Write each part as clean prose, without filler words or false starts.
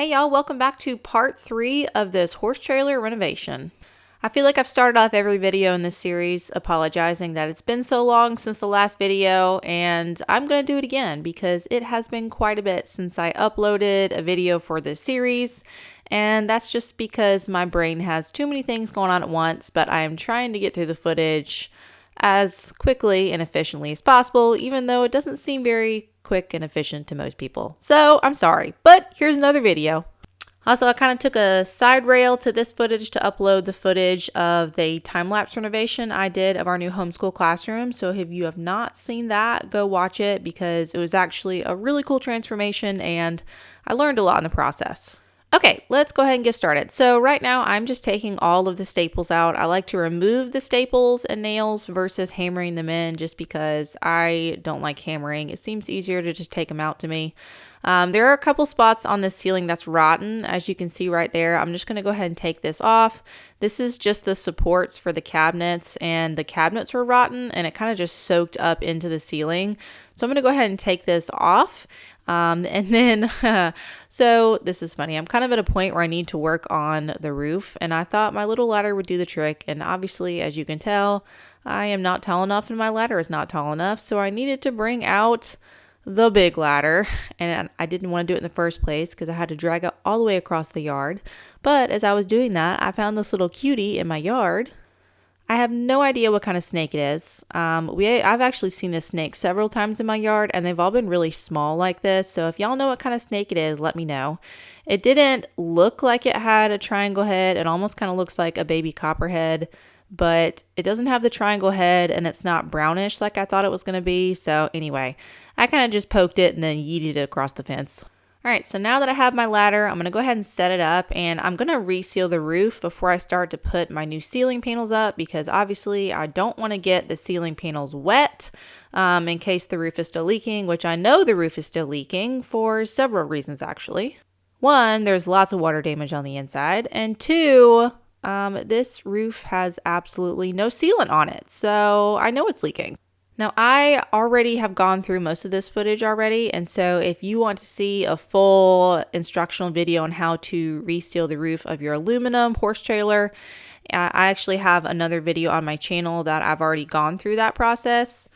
Hey y'all, welcome back to part 3 of this horse trailer renovation. I feel like I've started off every video in this series apologizing that it's been so long since the last video, and I'm going to do it again because it has been quite a bit since I uploaded a video for this series, and that's just because my brain has too many things going on at once, but I am trying to get through the footage as quickly and efficiently as possible, even though it doesn't seem very quick and efficient to most people. So I'm sorry, but here's another video. Also, I kind of took a side rail to this footage to upload the footage of the time-lapse renovation I did of our new homeschool classroom. So if you have not seen that, go watch it because it was actually a really cool transformation and I learned a lot in the process. Okay, let's go ahead and get started. So right now I'm just taking all of the staples out. I like to remove the staples and nails versus hammering them in just because I don't like hammering. It seems easier to just take them out to me. There are a couple spots on the ceiling that's rotten, as you can see right there. I'm just going to go ahead and take this off. This is just the supports for the cabinets, and the cabinets were rotten and it kind of just soaked up into the ceiling. So I'm going to go ahead and take this off. And then, so this is funny. I'm kind of at a point where I need to work on the roof, and I thought my little ladder would do the trick. And obviously, as you can tell, I am not tall enough and my ladder is not tall enough. So I needed to bring out the big ladder, and I didn't want to do it in the first place because I had to drag it all the way across the yard. But as I was doing that, I found this little cutie in my yard. I have no idea what kind of snake it is. I've actually seen this snake several times in my yard, and they've all been really small like this. So if y'all know what kind of snake it is, let me know. It didn't look like it had a triangle head. It almost kind of looks like a baby copperhead, but it doesn't have the triangle head, and it's not brownish like I thought it was going to be. So anyway, I kind of just poked it and then yeeted it across the fence. All right, so now that I have my ladder, I'm going to go ahead and set it up, and I'm going to reseal the roof before I start to put my new ceiling panels up because obviously I don't want to get the ceiling panels wet in case the roof is still leaking, which I know the roof is still leaking for several reasons actually. One, there's lots of water damage on the inside, and two, this roof has absolutely no sealant on it, so I know it's leaking. Now, I already have gone through most of this footage already, and so if you want to see a full instructional video on how to reseal the roof of your aluminum horse trailer, I actually have another video on my channel that I've already gone through that process.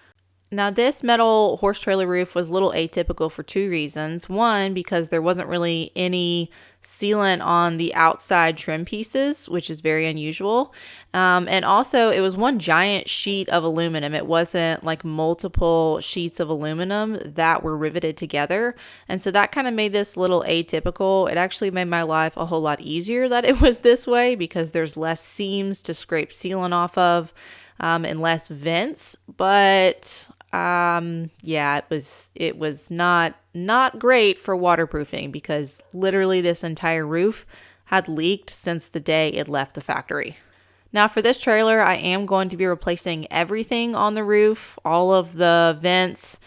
Now, this metal horse trailer roof was a little atypical for two reasons. One, because there wasn't really any sealant on the outside trim pieces, which is very unusual. And also, it was one giant sheet of aluminum. It wasn't like multiple sheets of aluminum that were riveted together. And so that kind of made this a little atypical. It actually made my life a whole lot easier that it was this way because there's less seams to scrape sealant off of and less vents. But yeah, it was not great for waterproofing because literally this entire roof had leaked since the day it left the factory. Now for this trailer, I am going to be replacing everything on the roof, all of the vents,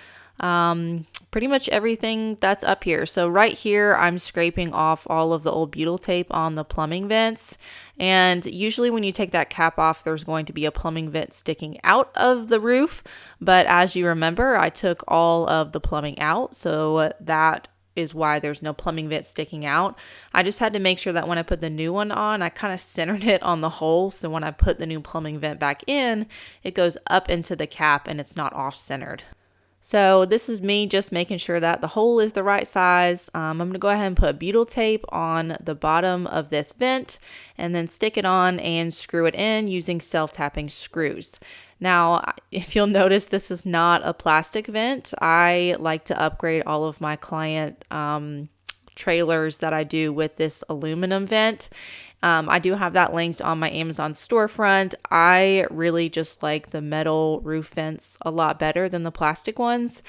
pretty much everything that's up here. So right here, I'm scraping off all of the old butyl tape on the plumbing vents. And usually when you take that cap off, there's going to be a plumbing vent sticking out of the roof. But as you remember, I took all of the plumbing out. So that is why there's no plumbing vent sticking out. I just had to make sure that when I put the new one on, I kind of centered it on the hole. So when I put the new plumbing vent back in, it goes up into the cap and it's not off-centered. So this is me just making sure that the hole is the right size. I'm going to go ahead and put butyl tape on the bottom of this vent and then stick it on and screw it in using self-tapping screws. Now, if you'll notice, this is not a plastic vent. I like to upgrade all of my client trailers that I do with this aluminum vent. I do have that linked on my Amazon storefront. I really just like the metal roof vents a lot better than the plastic ones.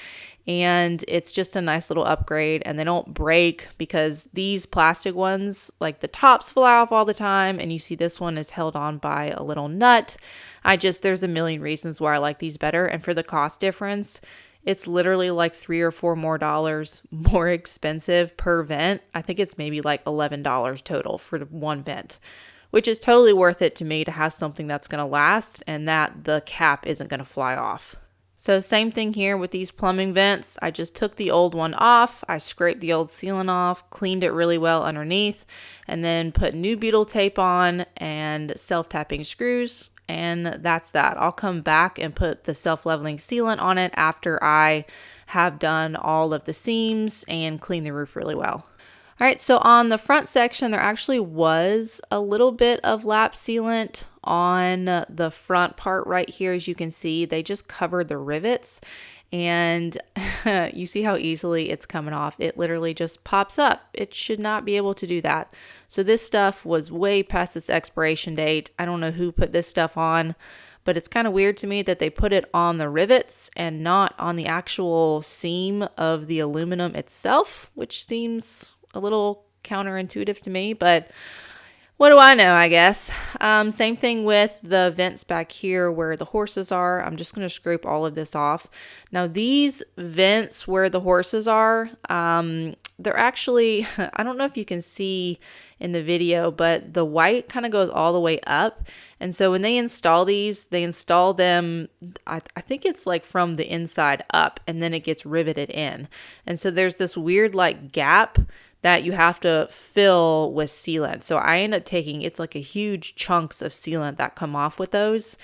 And it's just a nice little upgrade, and they don't break because these plastic ones, like the tops fly off all the time, and you see this one is held on by a little nut. There's a million reasons why I like these better. And for the cost difference, it's literally like $3 or $4 more expensive per vent. I think it's maybe like $11 total for the one vent, which is totally worth it to me to have something that's going to last and that the cap isn't going to fly off. So same thing here with these plumbing vents. I just took the old one off. I scraped the old sealant off, cleaned it really well underneath, and then put new butyl tape on and self-tapping screws. And that's that. I'll come back and put the self-leveling sealant on it after I have done all of the seams and clean the roof really well. All right, so on the front section, there actually was a little bit of lap sealant on the front part right here. As you can see, they just covered the rivets, and you see how easily it's coming off. It literally just pops up. It should not be able to do that. So this stuff was way past its expiration date. I don't know who put this stuff on, but it's kind of weird to me that they put it on the rivets and not on the actual seam of the aluminum itself, which seems a little counterintuitive to me, but what do I know, I guess. Same thing with the vents back here where the horses are. I'm just going to scrape all of this off. Now these vents where the horses are, they're actually, I don't know if you can see in the video, but the white kind of goes all the way up. And so when they install these, they install them, I think it's like from the inside up, and then it gets riveted in. And so there's this weird like gap that you have to fill with sealant. So I end up taking, it's like a huge chunks of sealant that come off with those,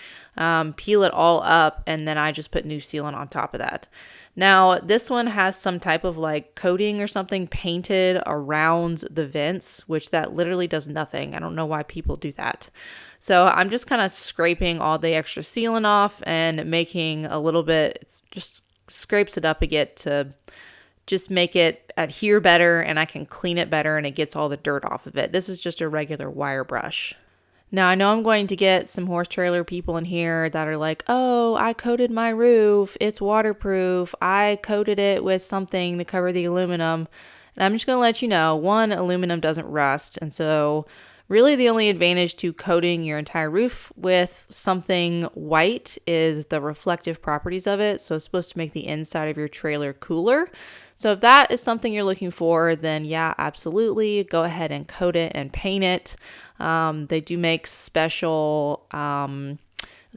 peel it all up, and then I just put new sealant on top of that. Now this one has some type of like coating or something painted around the vents, which that literally does nothing. I don't know why people do that. So I'm just kind of scraping all the extra sealant off and making a little bit, it just scrapes it up a bit to just make it adhere better, and I can clean it better and it gets all the dirt off of it. This is just a regular wire brush. Now I know I'm going to get some horse trailer people in here that are like, oh, I coated my roof, it's waterproof, I coated it with something to cover the aluminum. And I'm just going to let you know, one, aluminum doesn't rust, and so really the only advantage to coating your entire roof with something white is the reflective properties of it. So it's supposed to make the inside of your trailer cooler. So if that is something you're looking for, then yeah, absolutely. Go ahead and coat it and paint it. They do make special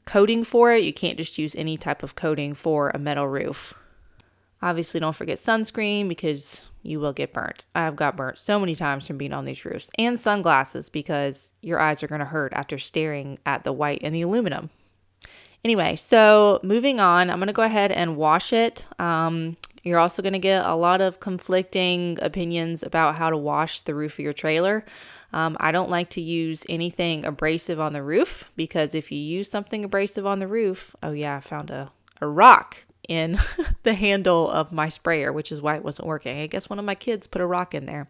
coating for it. You can't just use any type of coating for a metal roof. Obviously, don't forget sunscreen because you will get burnt. I've got burnt so many times from being on these roofs. And sunglasses because your eyes are going to hurt after staring at the white and the aluminum. Anyway, so moving on, I'm going to go ahead and wash it. You're also going to get a lot of conflicting opinions about how to wash the roof of your trailer. I don't like to use anything abrasive on the roof because if you use something abrasive on the roof, oh yeah, I found a rock in the handle of my sprayer, which is why it wasn't working. I guess one of my kids put a rock in there.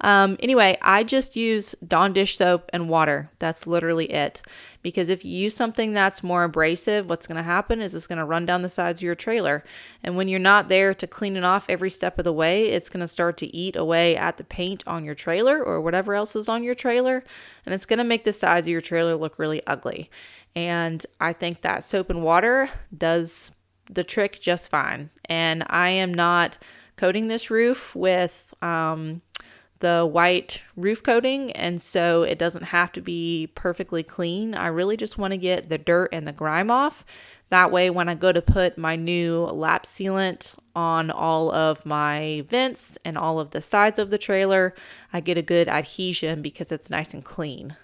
Anyway, I just use Dawn dish soap and water. That's literally it. Because if you use something that's more abrasive, what's going to happen is it's going to run down the sides of your trailer. And when you're not there to clean it off every step of the way, it's going to start to eat away at the paint on your trailer or whatever else is on your trailer. And it's going to make the sides of your trailer look really ugly. And I think that soap and water does the trick just fine. And I am not coating this roof with the white roof coating, and so it doesn't have to be perfectly clean. I really just want to get the dirt and the grime off. That way when I go to put my new lap sealant on all of my vents and all of the sides of the trailer, I get a good adhesion because it's nice and clean.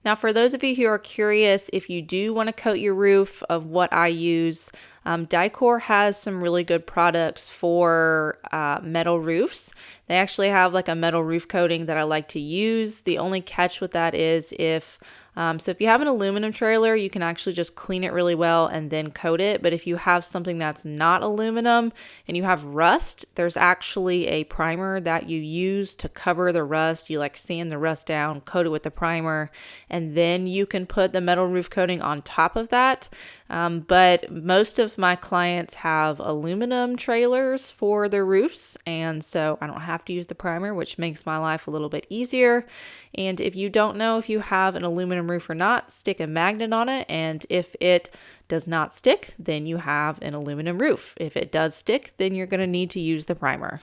Now, for those of you who are curious, if you do want to coat your roof of what I use, Dicor has some really good products for metal roofs. They actually have like a metal roof coating that I like to use. The only catch with that is if you have an aluminum trailer, you can actually just clean it really well and then coat it. But if you have something that's not aluminum and you have rust, there's actually a primer that you use to cover the rust. You like sand the rust down, coat it with the primer, and then you can put the metal roof coating on top of that. But most of my clients have aluminum trailers for their roofs, and so I don't have to use the primer, which makes my life a little bit easier. And if you don't know if you have an aluminum roof or not, stick a magnet on it, and if it does not stick, then you have an aluminum roof. If it does stick, then you're going to need to use the primer.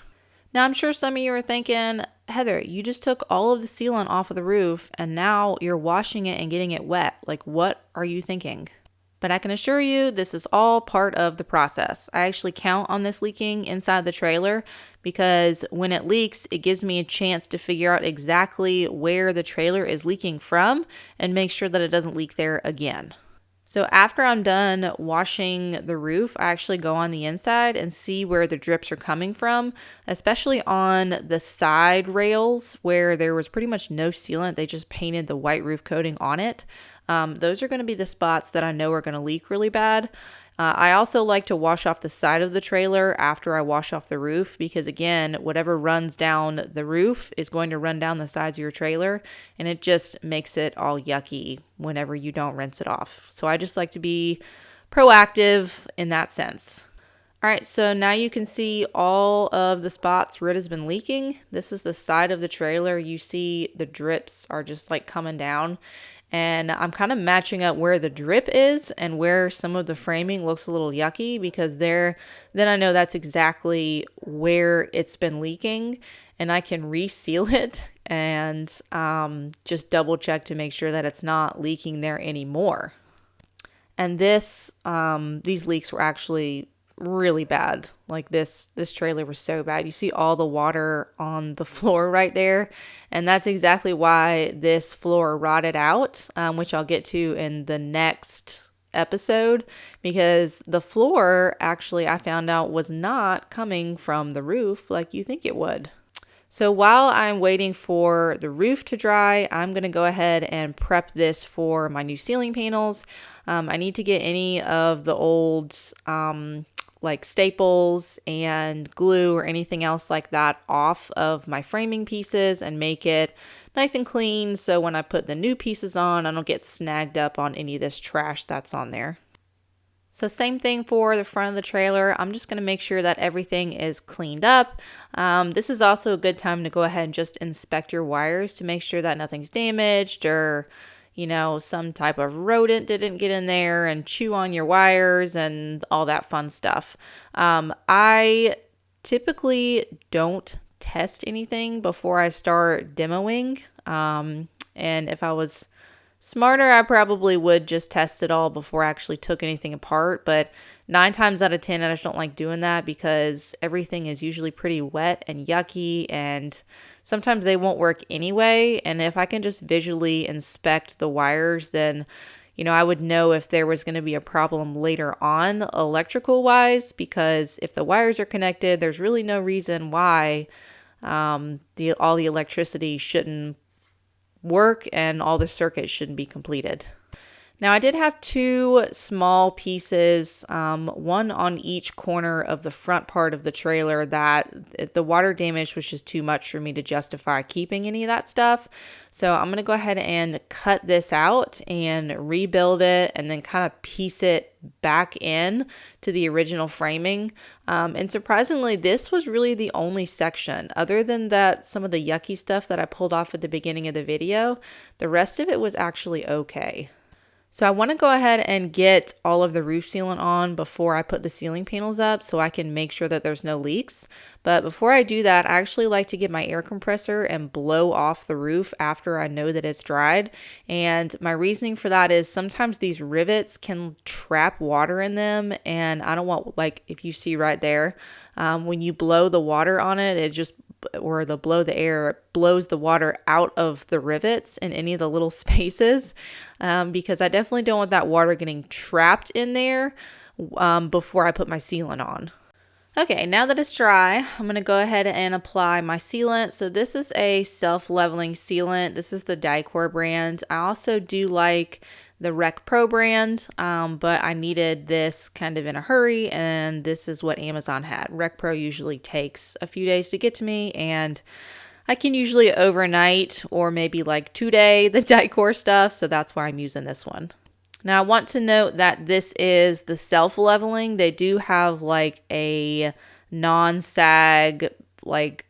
Now, I'm sure some of you are thinking, Heather, you just took all of the sealant off of the roof and now you're washing it and getting it wet. Like, what are you thinking? But I can assure you this is all part of the process. I actually count on this leaking inside the trailer because when it leaks, it gives me a chance to figure out exactly where the trailer is leaking from and make sure that it doesn't leak there again. So after I'm done washing the roof, I actually go on the inside and see where the drips are coming from, especially on the side rails where there was pretty much no sealant. They just painted the white roof coating on it. Those are going to be the spots that I know are going to leak really bad. I also like to wash off the side of the trailer after I wash off the roof because, again, whatever runs down the roof is going to run down the sides of your trailer, and it just makes it all yucky whenever you don't rinse it off. So I just like to be proactive in that sense. All right, so now you can see all of the spots where it has been leaking. This is the side of the trailer. You see the drips are just like coming down. And I'm kind of matching up where the drip is and where some of the framing looks a little yucky because then I know that's exactly where it's been leaking, and I can reseal it and just double check to make sure that it's not leaking there anymore. And these leaks were actually really bad. Like this trailer was so bad. You see all the water on the floor right there, and that's exactly why this floor rotted out, which I'll get to in the next episode, because the floor actually I found out was not coming from the roof like you think it would. So while I'm waiting for the roof to dry, I'm going to go ahead and prep this for my new ceiling panels. I need to get any of the old like staples and glue or anything else like that off of my framing pieces and make it nice and clean so when I put the new pieces on, I don't get snagged up on any of this trash that's on there. So same thing for the front of the trailer. I'm just going to make sure that everything is cleaned up. This is also a good time to go ahead and just inspect your wires to make sure that nothing's damaged or some type of rodent didn't get in there and chew on your wires and all that fun stuff. I typically don't test anything before I start demoing. And if I was smarter, I probably would just test it all before I actually took anything apart. But 9 times out of 10, I just don't like doing that because everything is usually pretty wet and yucky, and sometimes they won't work anyway. And if I can just visually inspect the wires, then I would know if there was going to be a problem later on electrical wise, because if the wires are connected, there's really no reason why all the electricity shouldn't work and all the circuits shouldn't be completed. Now I did have 2 small pieces, one on each corner of the front part of the trailer, that the water damage was just too much for me to justify keeping any of that stuff. So I'm going to go ahead and cut this out and rebuild it and then kind of piece it back in to the original framing. And surprisingly, this was really the only section, other than that some of the yucky stuff that I pulled off at the beginning of the video. The rest of it was actually okay. So I want to go ahead and get all of the roof sealant on before I put the ceiling panels up so I can make sure that there's no leaks. But before I do that, I actually like to get my air compressor and blow off the roof after I know that it's dried. And my reasoning for that is sometimes these rivets can trap water in them, and I don't want, like if you see right there, when you blow the water on it, blow the air, it blows the water out of the rivets in any of the little spaces, because I definitely don't want that water getting trapped in there before I put my sealant on. Okay, now that it's dry, I'm going to go ahead and apply my sealant. So this is a self-leveling sealant. This is the Dicor brand. I also do like the Rec Pro brand, but I needed this kind of in a hurry, and this is what Amazon had. Rec Pro usually takes a few days to get to me, and I can usually overnight or maybe like 2-day the Dicor stuff, so that's why I'm using this one. Now, I want to note that this is the self-leveling. They do have like a non-sag, like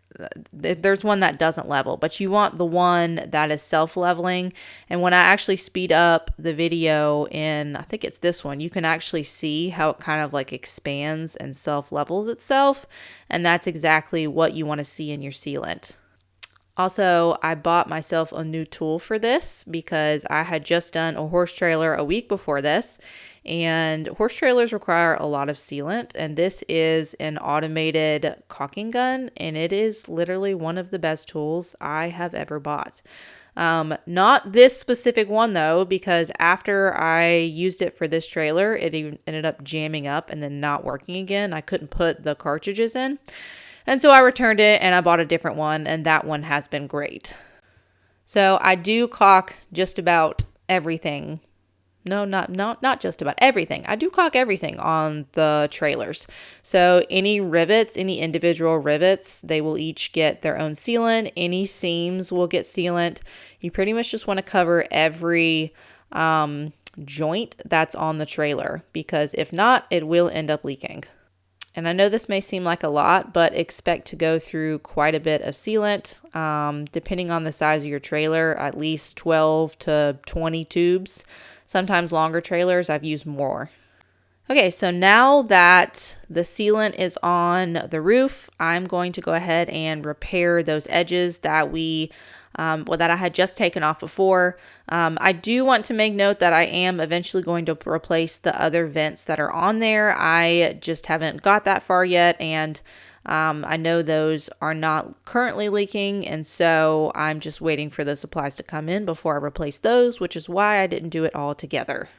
there's one that doesn't level, but you want the one that is self-leveling. And when I actually speed up the video in, I think it's this one, you can actually see how it kind of like expands and self-levels itself. And that's exactly what you want to see in your sealant. Also, I bought myself a new tool for this because I had just done a horse trailer a week before this, and horse trailers require a lot of sealant, and this is an automated caulking gun, and it is literally one of the best tools I have ever bought. Not this specific one though, because after I used it for this trailer, it even ended up jamming up and then not working again. I couldn't put the cartridges in. And so I returned it and I bought a different one, and that one has been great. So I do caulk just about everything. No, not just about everything. I do caulk everything on the trailers. So any rivets, any individual rivets, they will each get their own sealant. Any seams will get sealant. You pretty much just want to cover every joint that's on the trailer, because if not, it will end up leaking. And I know this may seem like a lot, but expect to go through quite a bit of sealant. Depending on the size of your trailer, at least 12 to 20 tubes. Sometimes longer trailers, I've used more. Okay, so now that the sealant is on the roof, I'm going to go ahead and repair those edges that that I had just taken off before. I do want to make note that I am eventually going to replace the other vents that are on there. I just haven't got that far yet, and I know those are not currently leaking, and so I'm just waiting for the supplies to come in before I replace those, which is why I didn't do it all together.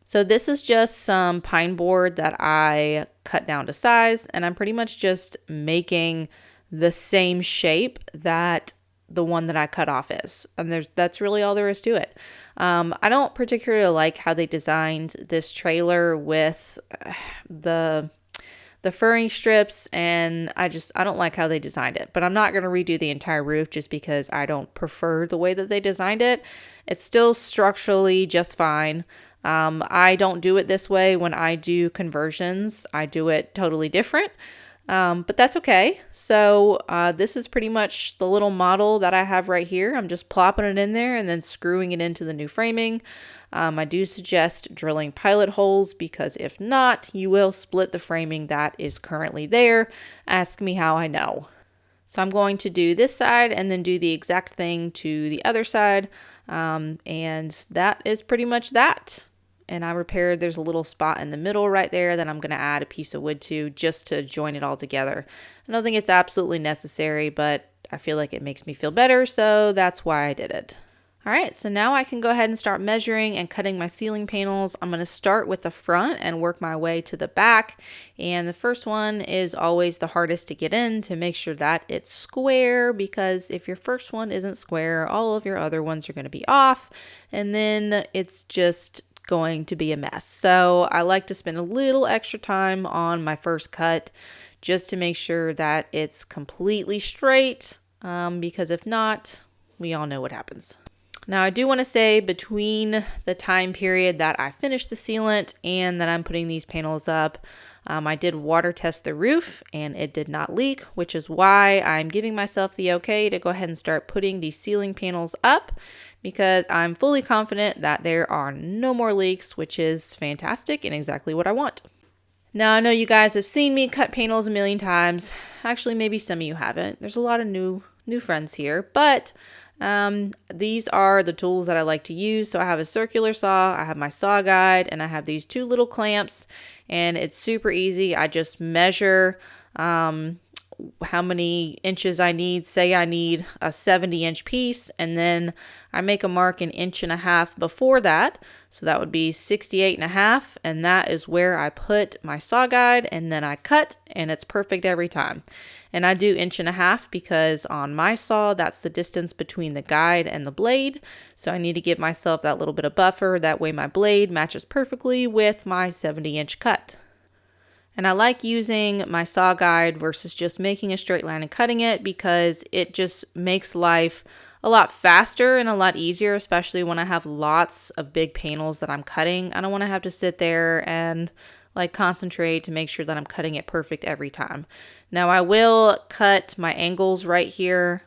So this is just some pine board that I cut down to size, and I'm pretty much just making the same shape that the one that I cut off is. And that's really all there is to it. I don't particularly like how they designed this trailer with the furring strips, and I don't like how they designed it. But I'm not going to redo the entire roof just because I don't prefer the way that they designed it. It's still structurally just fine. I don't do it this way when I do conversions. I do it totally different, but that's okay. So this is pretty much the little model that I have right here. I'm just plopping it in there and then screwing it into the new framing. I do suggest drilling pilot holes, because if not, you will split the framing that is currently there. Ask me how I know. So I'm going to do this side and then do the exact thing to the other side. And that is pretty much that. And I repaired, there's a little spot in the middle right there that I'm going to add a piece of wood to, just to join it all together. I don't think it's absolutely necessary, but I feel like it makes me feel better, so that's why I did it. All right, so now I can go ahead and start measuring and cutting my ceiling panels. I'm going to start with the front and work my way to the back. And the first one is always the hardest to get in, to make sure that it's square, because if your first one isn't square, all of your other ones are going to be off, and then it's just going to be a mess. So I like to spend a little extra time on my first cut just to make sure that it's completely straight, because if not, we all know what happens. Now I do want to say, between the time period that I finished the sealant and that I'm putting these panels up, I did water test the roof and it did not leak, which is why I'm giving myself the okay to go ahead and start putting these ceiling panels up, because I'm fully confident that there are no more leaks, which is fantastic and exactly what I want. Now, I know you guys have seen me cut panels a million times. Actually, maybe some of you haven't. There's a lot of new friends here, but these are the tools that I like to use. So I have a circular saw, I have my saw guide, and I have these two little clamps, and it's super easy. I just measure how many inches I need. Say I need a 70-inch piece, and then I make a mark 1.5 inches before that. So that would be 68.5, and that is where I put my saw guide, and then I cut, and it's perfect every time. And I do 1.5 inches because on my saw, that's the distance between the guide and the blade. So I need to give myself that little bit of buffer. That way my blade matches perfectly with my 70-inch cut. And I like using my saw guide versus just making a straight line and cutting it, because it just makes life a lot faster and a lot easier, especially when I have lots of big panels that I'm cutting. I don't want to have to sit there and concentrate to make sure that I'm cutting it perfect every time. Now I will cut my angles right here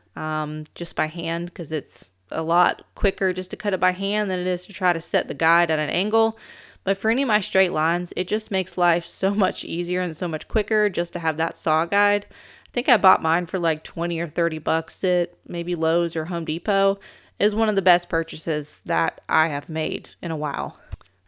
just by hand, because it's a lot quicker just to cut it by hand than it is to try to set the guide at an angle. But for any of my straight lines, it just makes life so much easier and so much quicker just to have that saw guide. I think I bought mine for like 20 or 30 bucks at maybe Lowe's or Home Depot. It is one of the best purchases that I have made in a while.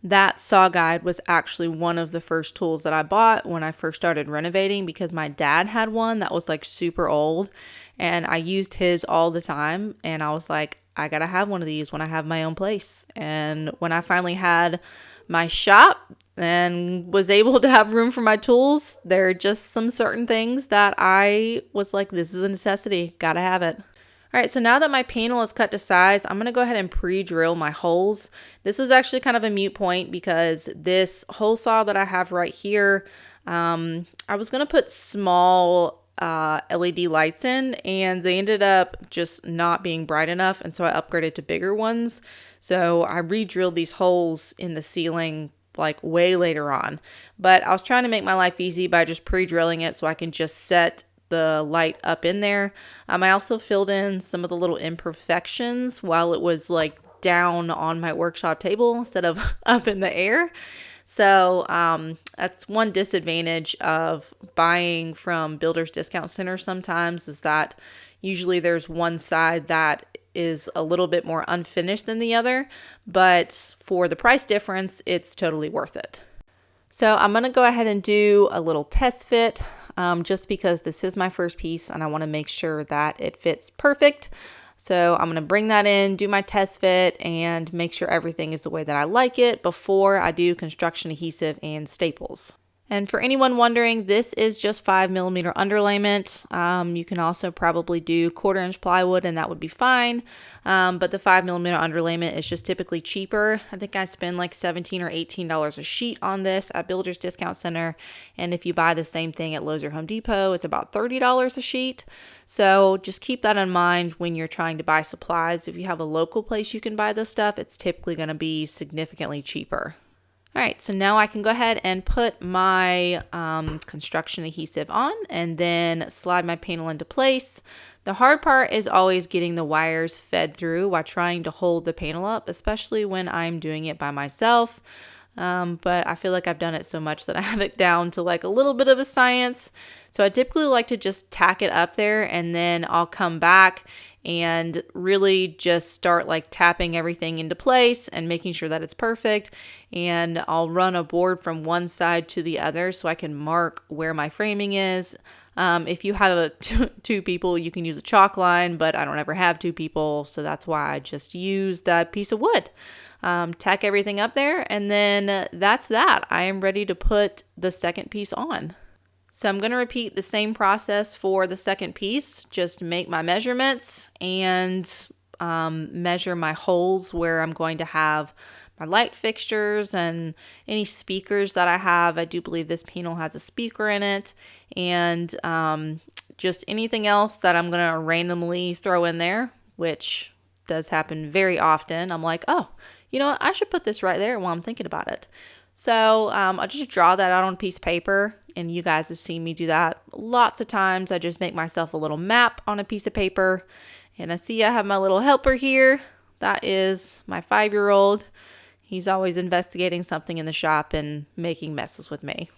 That saw guide was actually one of the first tools that I bought when I first started renovating, because my dad had one that was like super old and I used his all the time, and I was like, I gotta have one of these when I have my own place. And when I finally had my shop and was able to have room for my tools, there are just some certain things that I was like, this is a necessity, gotta have it. All right, so now that my panel is cut to size, I'm going to go ahead and pre-drill my holes. This was actually kind of a moot point because this hole saw that I have right here, I was going to put small LED lights in, and they ended up just not being bright enough, and so I upgraded to bigger ones. So I re-drilled these holes in the ceiling like way later on. But I was trying to make my life easy by just pre-drilling it so I can just set the light up in there. I also filled in some of the little imperfections while it was like down on my workshop table instead of up in the air. So that's one disadvantage of buying from Builders Discount Center sometimes, is that usually there's one side that is a little bit more unfinished than the other, but for the price difference, it's totally worth it. So I'm going to go ahead and do a little test fit, just because this is my first piece and I want to make sure that it fits perfect. So I'm going to bring that in, do my test fit, and make sure everything is the way that I like it before I do construction adhesive and staples. And for anyone wondering, this is just 5mm underlayment. You can also probably do 1/4-inch plywood and that would be fine. But the 5mm underlayment is just typically cheaper. I think I spend like $17 or $18 a sheet on this at Builders Discount Center. And if you buy the same thing at Lowe's or Home Depot, it's about $30 a sheet. So just keep that in mind when you're trying to buy supplies. If you have a local place you can buy this stuff, it's typically going to be significantly cheaper. All right, so now I can go ahead and put my construction adhesive on and then slide my panel into place. The hard part is always getting the wires fed through while trying to hold the panel up, especially when I'm doing it by myself. But I feel like I've done it so much that I have it down to like a little bit of a science. So I typically like to just tack it up there, and then I'll come back and really just start like tapping everything into place and making sure that it's perfect. And I'll run a board from one side to the other so I can mark where my framing is. If you have two people, you can use a chalk line, but I don't ever have two people, so that's why I just use that piece of wood. Tack everything up there, and then that's that. I am ready to put the second piece on. So I'm going to repeat the same process for the second piece, just make my measurements and measure my holes where I'm going to have my light fixtures and any speakers that I have. I do believe this panel has a speaker in it, and just anything else that I'm going to randomly throw in there, which does happen very often. I'm like, oh, you know what? I should put this right there while I'm thinking about it. So I'll just draw that out on a piece of paper, and you guys have seen me do that lots of times. I just make myself a little map on a piece of paper, and I see I have my little helper here. That is my 5-year-old. He's always investigating something in the shop and making messes with me.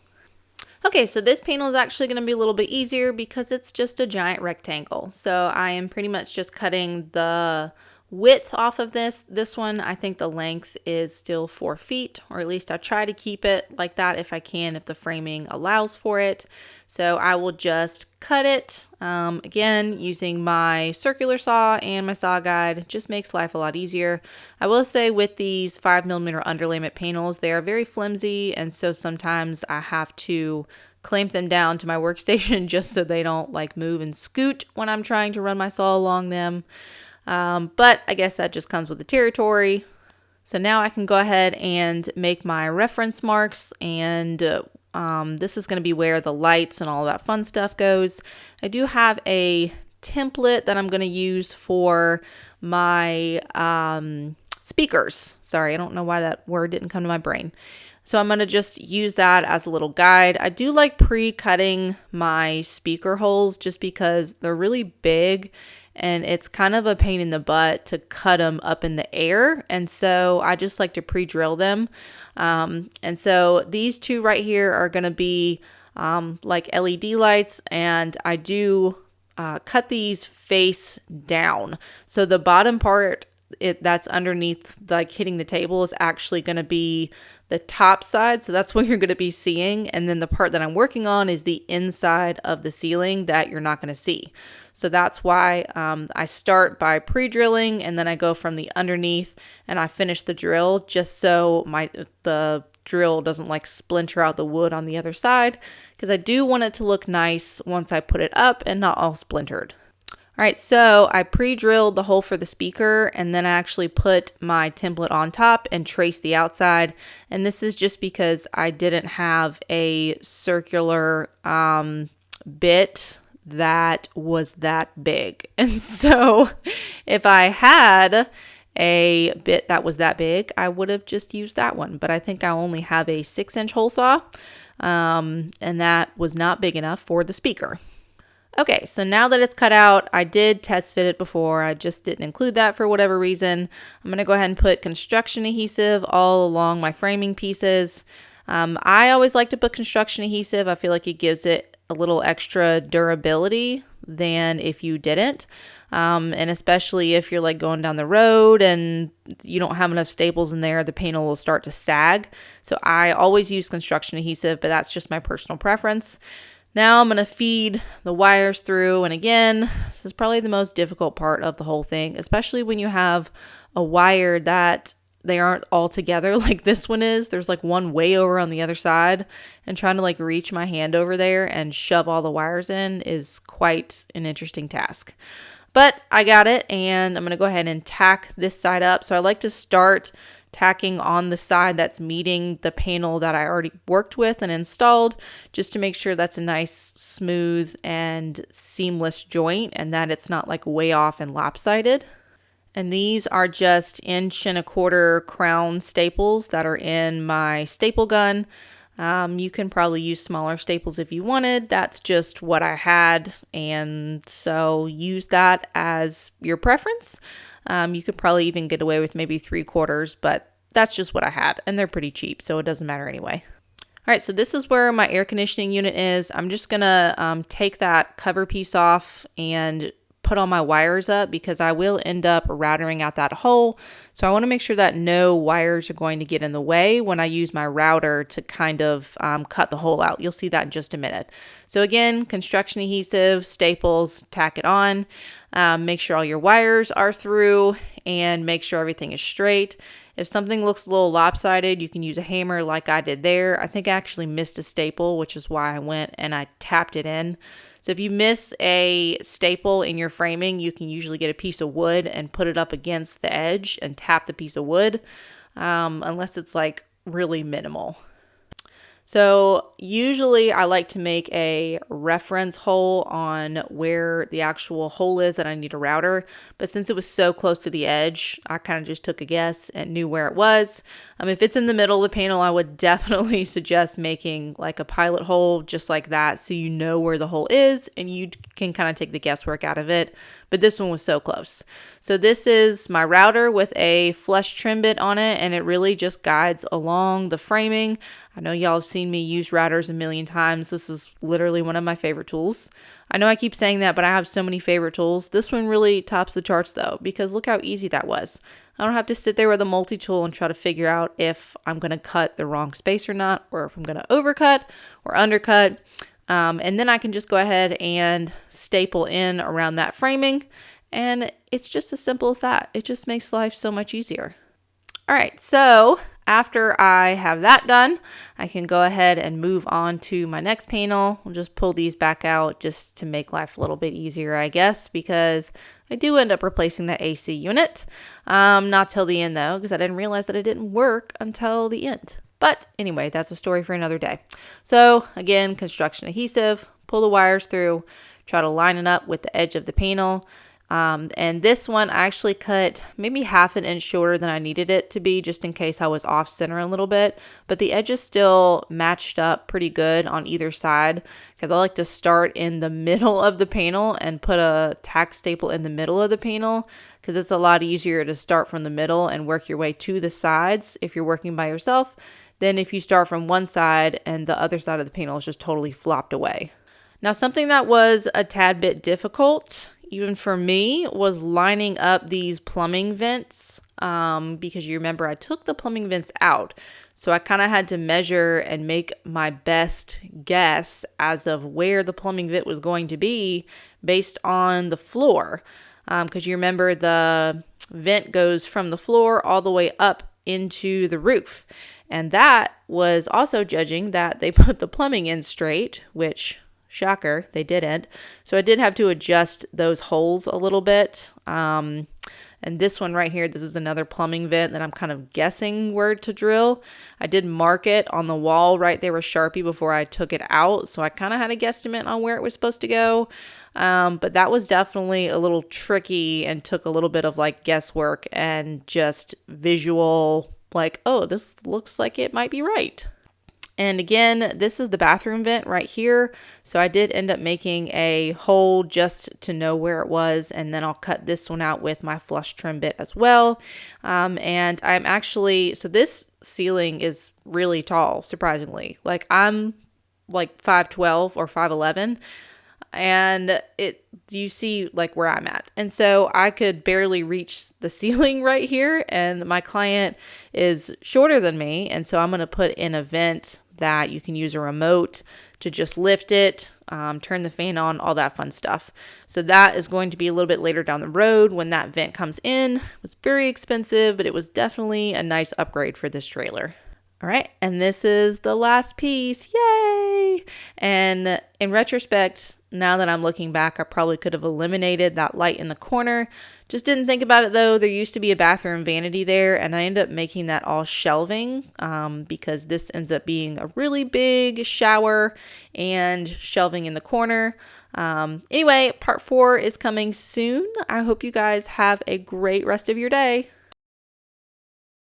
Okay, so this panel is actually going to be a little bit easier because it's just a giant rectangle. So I am pretty much just cutting the width off of this. This one, I think the length is still 4 feet, or at least I try to keep it like that if I can, if the framing allows for it. So I will just cut it, again, using my circular saw and my saw guide. Just makes life a lot easier. I will say with these 5mm underlayment panels, they are very flimsy, and so sometimes I have to clamp them down to my workstation just so they don't like move and scoot when I'm trying to run my saw along them. But I guess that just comes with the territory. So now I can go ahead and make my reference marks, and this is going to be where the lights and all that fun stuff goes. I do have a template that I'm going to use for my speakers. Sorry, I don't know why that word didn't come to my brain. So I'm going to just use that as a little guide. I do like pre-cutting my speaker holes just because they're really big, and it's kind of a pain in the butt to cut them up in the air. And so I just like to pre-drill them. And so these two right here are going to be like LED lights, and I do cut these face down. So the bottom part that's underneath, like hitting the table, is actually going to be the top side. So that's what you're going to be seeing. And then the part that I'm working on is the inside of the ceiling that you're not going to see. So that's why I start by pre-drilling, and then I go from the underneath and I finish the drill, just so the drill doesn't like splinter out the wood on the other side, because I do want it to look nice once I put it up and not all splintered. All right, so I pre-drilled the hole for the speaker, and then I actually put my template on top and traced the outside. And this is just because I didn't have a circular bit that was that big. And so if I had a bit that was that big, I would have just used that one. But I think I only have a 6-inch hole saw, and that was not big enough for the speaker. Okay, so now that it's cut out, I did test fit it before. I just didn't include that for whatever reason. I'm going to go ahead and put construction adhesive all along my framing pieces. I always like to put construction adhesive. I feel like it gives it a little extra durability than if you didn't. And especially if you're like going down the road and you don't have enough staples in there, the panel will start to sag. So I always use construction adhesive, but that's just my personal preference. Now I'm going to feed the wires through, and again, this is probably the most difficult part of the whole thing, especially when you have a wire that they aren't all together like this one is. There's like one way over on the other side, and trying to like reach my hand over there and shove all the wires in is quite an interesting task. But I got it, and I'm going to go ahead and tack this side up. So I like to start tacking on the side that's meeting the panel that I already worked with and installed, just to make sure that's a nice, smooth, and seamless joint, and that it's not like way off and lopsided. And these are just 1.25" crown staples that are in my staple gun. You can probably use smaller staples if you wanted. That's just what I had, and so use that as your preference. You could probably even get away with maybe 3/4, but that's just what I had, and they're pretty cheap, so it doesn't matter anyway. All right, so this is where my air conditioning unit is. I'm just gonna take that cover piece off and put all my wires up, because I will end up routering out that hole. So I want to make sure that no wires are going to get in the way when I use my router to kind of cut the hole out. You'll see that in just a minute. So again, construction adhesive, staples, tack it on. Make sure all your wires are through, and make sure everything is straight. If something looks a little lopsided, you can use a hammer like I did there. I think I actually missed a staple, which is why I went and I tapped it in. So if you miss a staple in your framing, you can usually get a piece of wood and put it up against the edge and tap the piece of wood, unless it's like really minimal. So usually I like to make a reference hole on where the actual hole is that I need a router. But since it was so close to the edge, I kind of just took a guess and knew where it was. If it's in the middle of the panel, I would definitely suggest making like a pilot hole just like that, so you know where the hole is and you can kind of take the guesswork out of it. But this one was so close. So this is my router with a flush trim bit on it, and it really just guides along the framing. I know y'all have seen me use routers a million times. This is literally one of my favorite tools. I know I keep saying that, but I have so many favorite tools. This one really tops the charts though, because look how easy that was. I don't have to sit there with a multi-tool and try to figure out if I'm going to cut the wrong space or not, or if I'm going to overcut or undercut. And then I can just go ahead and staple in around that framing, and it's just as simple as that. It just makes life so much easier. All right, so after I have that done, I can go ahead and move on to my next panel. I'll just pull these back out just to make life a little bit easier, I guess, because I do end up replacing the AC unit. Not till the end though, because I didn't realize that it didn't work until the end. But anyway, that's a story for another day. So again, construction adhesive, pull the wires through, try to line it up with the edge of the panel. And this one I actually cut maybe 1/2 inch shorter than I needed it to be, just in case I was off center a little bit. But the edges still matched up pretty good on either side, because I like to start in the middle of the panel and put a tack staple in the middle of the panel, because it's a lot easier to start from the middle and work your way to the sides if you're working by yourself than if you start from one side and the other side of the panel is just totally flopped away. Now, something that was a tad bit difficult, even for me, was lining up these plumbing vents, because you remember I took the plumbing vents out. So I kind of had to measure and make my best guess as of where the plumbing vent was going to be based on the floor. Because you remember the vent goes from the floor all the way up into the roof. And that was also judging that they put the plumbing in straight, which, shocker, they didn't. So I did have to adjust those holes a little bit. And this one right here, this is another plumbing vent that I'm kind of guessing where to drill. I did mark it on the wall right there with Sharpie before I took it out. So I kind of had a guesstimate on where it was supposed to go. But that was definitely a little tricky and took a little bit of like guesswork and just visual, like, oh, this looks like it might be right. And again, this is the bathroom vent right here. So I did end up making a hole just to know where it was. And then I'll cut this one out with my flush trim bit as well. And I'm actually, so this ceiling is really tall, surprisingly. Like I'm like 5'12" or 5'11". And you see like where I'm at. And so I could barely reach the ceiling right here. And my client is shorter than me. And so I'm going to put in a vent that you can use a remote to just lift it, turn the fan on, all that fun stuff. So that is going to be a little bit later down the road when that vent comes in. It was very expensive, but it was definitely a nice upgrade for this trailer. All right, and this is the last piece. Yay! And in retrospect, now that I'm looking back, I probably could have eliminated that light in the corner. Just didn't think about it though. There used to be a bathroom vanity there, and I ended up making that all shelving because this ends up being a really big shower and shelving in the corner. Anyway, part 4 is coming soon. I hope you guys have a great rest of your day.